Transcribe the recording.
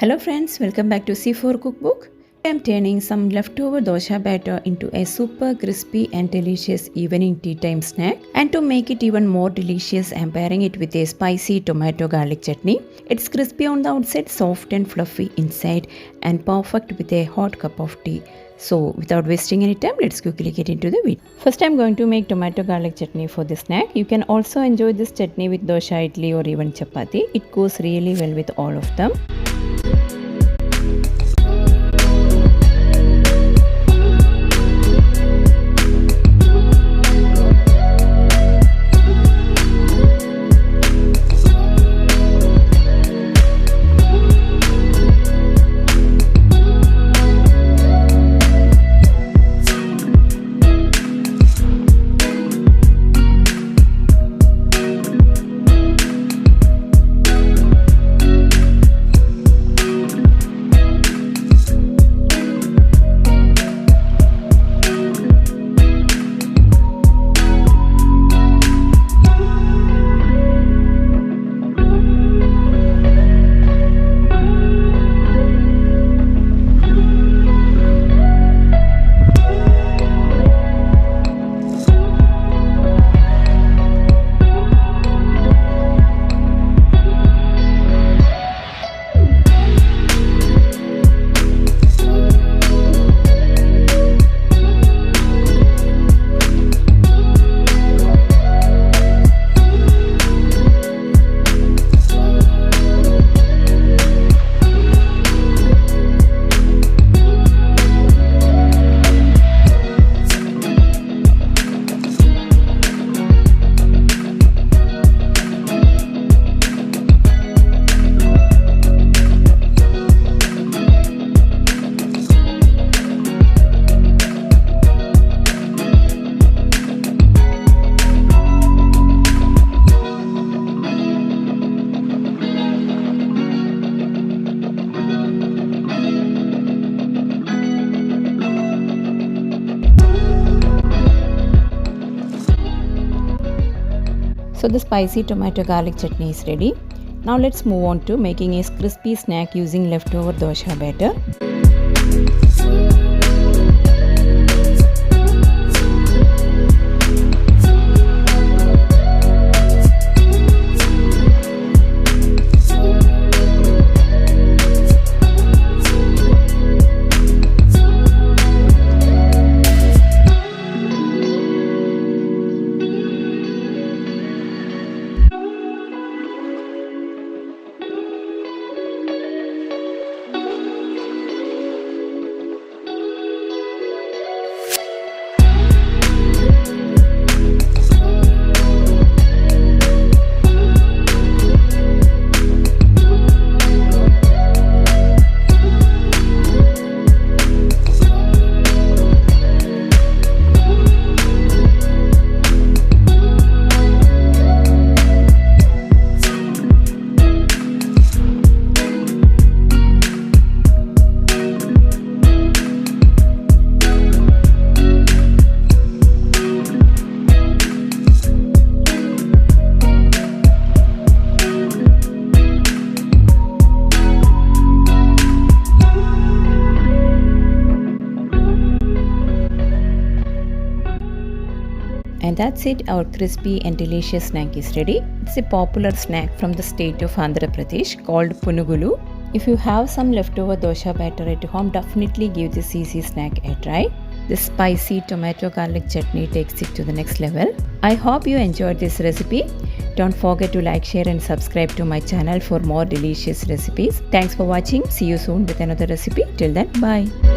Hello friends, welcome back to C4 Cookbook. I am turning some leftover dosa batter into a super crispy and delicious evening tea time snack. And to make it even more delicious, I am pairing it with a spicy tomato garlic chutney. It's crispy on the outside, soft and fluffy inside, and perfect with a hot cup of tea. So without wasting any time, let's quickly get into the video. First I'm going to make tomato garlic chutney for the snack. You can also enjoy this chutney with dosa, idli or even chapati. It goes really well with all of them. So the spicy tomato garlic chutney is ready. Now let's move on to making a crispy snack using leftover dosa batter. And that's it, our crispy and delicious snack is ready. It's a popular snack from the state of Andhra Pradesh called Punugulu. If you have some leftover dosa batter at home, definitely give this easy snack a try. The spicy tomato garlic chutney takes it to the next level. I hope you enjoyed this recipe. Don't forget to like, share and subscribe to my channel for more delicious recipes. Thanks for watching. See you soon with another recipe. Till then, bye.